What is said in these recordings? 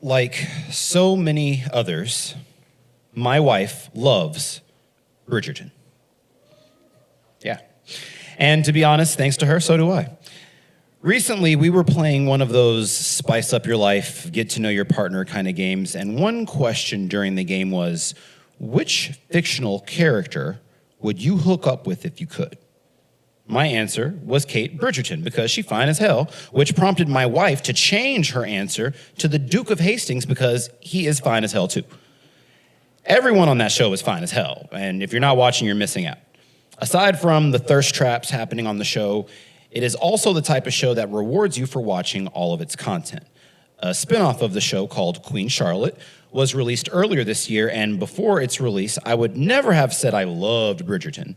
Like so many others, my wife loves Bridgerton. Yeah. And to be honest, thanks to her, so do I. Recently, we were playing one of those spice up your life, get to know your partner kind of games, and one question during the game was, which fictional character would you hook up with if you could? My answer was Kate Bridgerton, because she's fine as hell, which prompted my wife to change her answer to the Duke of Hastings because he is fine as hell too. Everyone on that show is fine as hell, and if you're not watching, you're missing out. Aside from the thirst traps happening on the show, it is also the type of show that rewards you for watching all of its content. A spinoff of the show called Queen Charlotte was released earlier this year, and before its release, I would never have said I loved Bridgerton.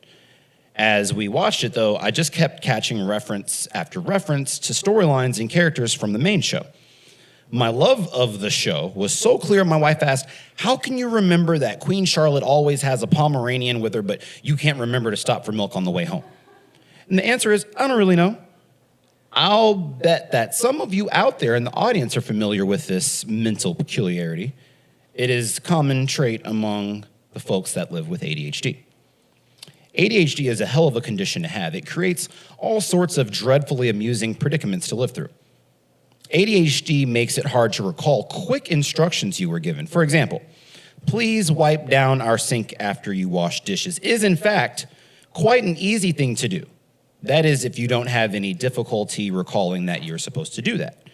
As we watched it, though, I just kept catching reference after reference to storylines and characters from the main show. My love of the show was so clear, my wife asked, how can you remember that Queen Charlotte always has a Pomeranian with her, but you can't remember to stop for milk on the way home? And the answer is, I don't really know. I'll bet that some of you out there in the audience are familiar with this mental peculiarity. It is a common trait among the folks that live with ADHD. ADHD is a hell of a condition to have. It creates all sorts of dreadfully amusing predicaments to live through. ADHD makes it hard to recall quick instructions you were given. For example, please wipe down our sink after you wash dishes is in fact quite an easy thing to do. That is, if you don't have any difficulty recalling that you're supposed to do that.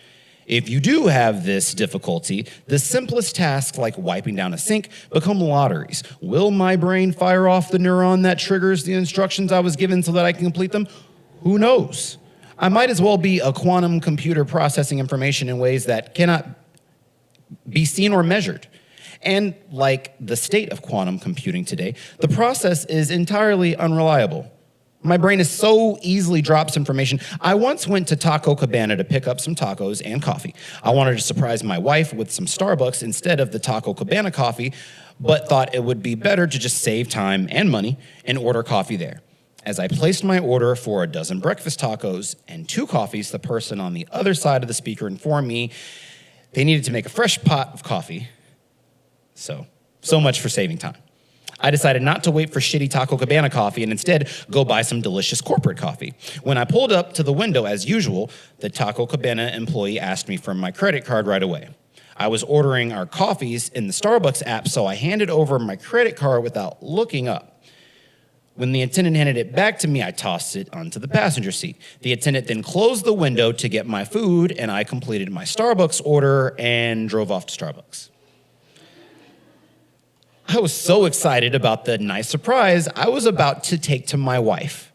If you do have this difficulty, the simplest tasks like wiping down a sink become lotteries. Will my brain fire off the neuron that triggers the instructions I was given so that I can complete them? Who knows? I might as well be a quantum computer processing information in ways that cannot be seen or measured. And like the state of quantum computing today, the process is entirely unreliable. My brain is so easily drops information. I once went to Taco Cabana to pick up some tacos and coffee. I wanted to surprise my wife with some Starbucks instead of the Taco Cabana coffee, but thought it would be better to just save time and money and order coffee there. As I placed my order for a dozen breakfast tacos and 2 coffees, the person on the other side of the speaker informed me they needed to make a fresh pot of coffee. So much for saving time. I decided not to wait for shitty Taco Cabana coffee and instead go buy some delicious corporate coffee. When I pulled up to the window, as usual, the Taco Cabana employee asked me for my credit card right away. I was ordering our coffees in the Starbucks app, so I handed over my credit card without looking up. When the attendant handed it back to me, I tossed it onto the passenger seat. The attendant then closed the window to get my food, and I completed my Starbucks order and drove off to Starbucks. I was so excited about the nice surprise I was about to take to my wife.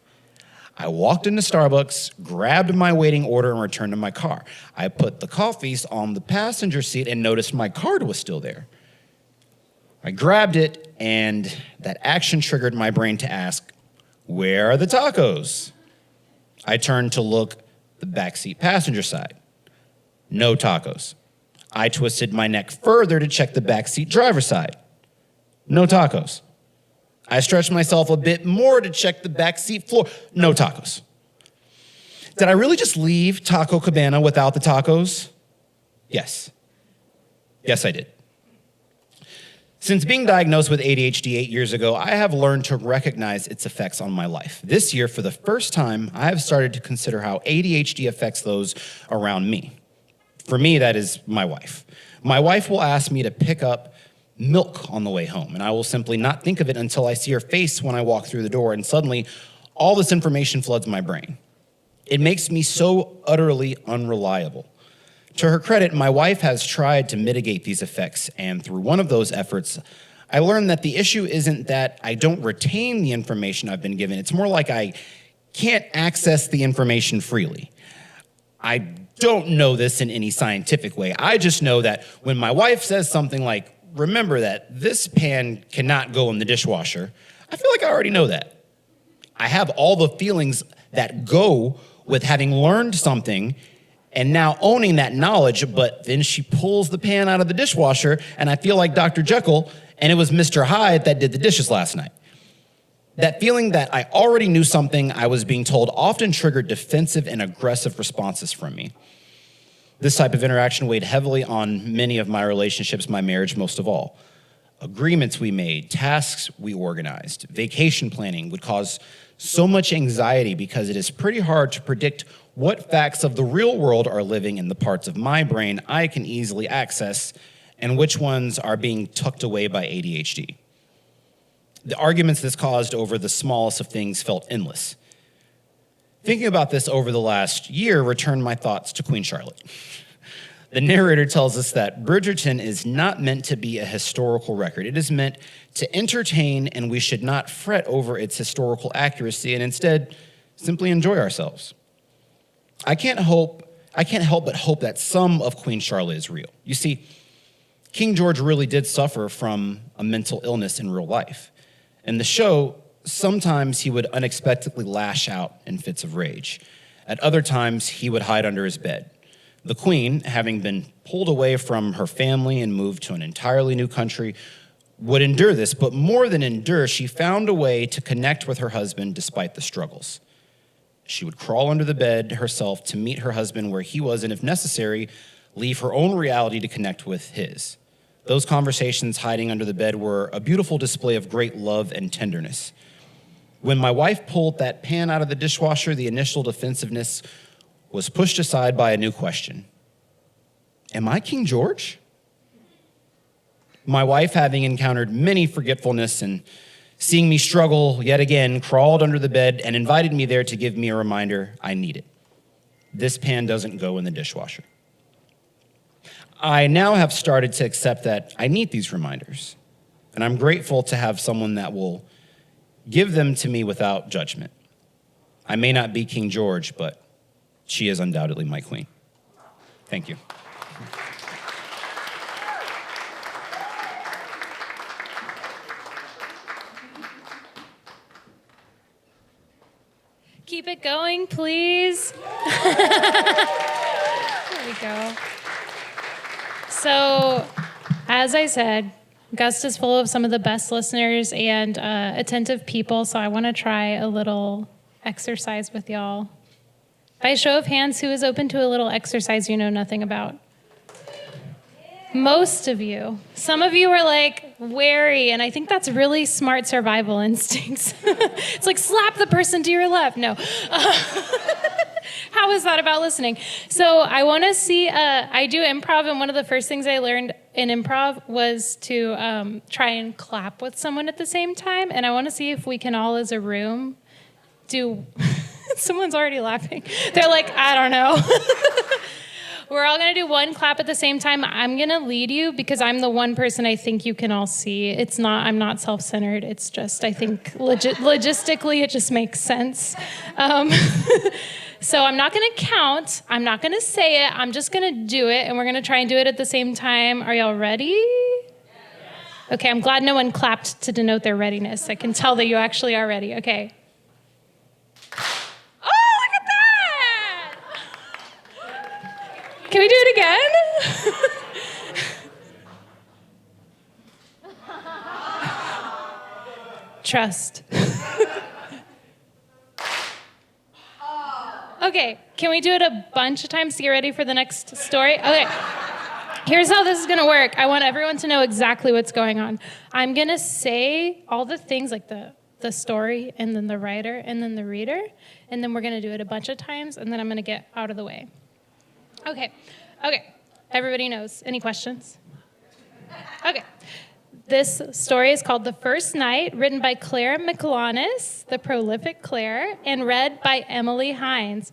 I walked into Starbucks, grabbed my waiting order, and returned to my car. I put the coffees on the passenger seat and noticed my card was still there. I grabbed it, and that action triggered my brain to ask, where are the tacos? I turned to look the backseat passenger side. No tacos. I twisted my neck further to check the backseat driver's side. No tacos. I stretched myself a bit more to check the backseat floor. No tacos. Did I really just leave Taco Cabana without the tacos? Yes. Yes, I did. Since being diagnosed with ADHD 8 years ago, I have learned to recognize its effects on my life. This year, for the first time, I have started to consider how ADHD affects those around me. For me, that is my wife. My wife will ask me to pick up milk on the way home, and I will simply not think of it until I see her face when I walk through the door, and suddenly all this information floods my brain. It makes me so utterly unreliable. To her credit, my wife has tried to mitigate these effects, and through one of those efforts, I learned that the issue isn't that I don't retain the information I've been given. It's more like I can't access the information freely. I don't know this in any scientific way. I just know that when my wife says something like, remember that this pan cannot go in the dishwasher, I feel like I already know that. I have all the feelings that go with having learned something and now owning that knowledge, but then she pulls the pan out of the dishwasher and I feel like Dr. Jekyll and it was Mr. Hyde that did the dishes last night. That feeling that I already knew something I was being told often triggered defensive and aggressive responses from me. This type of interaction weighed heavily on many of my relationships, my marriage most of all. Agreements we made, tasks we organized, vacation planning would cause so much anxiety because it is pretty hard to predict what facts of the real world are living in the parts of my brain I can easily access and which ones are being tucked away by ADHD. The arguments this caused over the smallest of things felt endless. Thinking about this over the last year returned my thoughts to Queen Charlotte. The narrator tells us that Bridgerton is not meant to be a historical record. It is meant to entertain, and we should not fret over its historical accuracy and instead simply enjoy ourselves. I can't help but hope that some of Queen Charlotte is real. You see, King George really did suffer from a mental illness in real life. In the show, sometimes he would unexpectedly lash out in fits of rage. At other times, he would hide under his bed. The Queen, having been pulled away from her family and moved to an entirely new country, would endure this, but more than endure, she found a way to connect with her husband despite the struggles. She would crawl under the bed herself to meet her husband where he was, and if necessary, leave her own reality to connect with his. Those conversations hiding under the bed were a beautiful display of great love and tenderness. When my wife pulled that pan out of the dishwasher, the initial defensiveness was pushed aside by a new question. Am I King George? My wife, having encountered many forgetfulness and seeing me struggle yet again, crawled under the bed and invited me there to give me a reminder I need it. This pan doesn't go in the dishwasher. I now have started to accept that I need these reminders, and I'm grateful to have someone that will give them to me without judgment. I may not be King George, but she is undoubtedly my queen. Thank you. Keep it going, please. There we go. So, as I said, GUST is full of some of the best listeners and attentive people, so I want to try a little exercise with y'all. By a show of hands, who is open to a little exercise you know nothing about? Most of you. Some of you are like wary, and I think that's really smart survival instincts. It's like slap the person to your left. No. How is that about listening? So I want to see, I do improv, and one of the first things I learned in improv was to try and clap with someone at the same time, and I want to see if we can all as a room do... Someone's already laughing. They're like, I don't know. We're all going to do one clap at the same time. I'm going to lead you because I'm the one person I think you can all see. I'm not self-centered. It's just, I think, logistically, it just makes sense. So I'm not going to count. I'm not going to say it. I'm just going to do it, and we're going to try and do it at the same time. Are y'all ready? Okay, I'm glad no one clapped to denote their readiness. I can tell that you actually are ready. Okay. Can we do it again? Trust. Okay, can we do it a bunch of times to get ready for the next story? Okay, here's how this is gonna work. I want everyone to know exactly what's going on. I'm gonna say all the things like the story, and then the writer, and then the reader, and then we're gonna do it a bunch of times, and then I'm gonna get out of the way. Okay, everybody knows. Any questions? Okay, this story is called The First Night, written by Claire McLaughlin, the prolific Claire, and read by Emily Hines.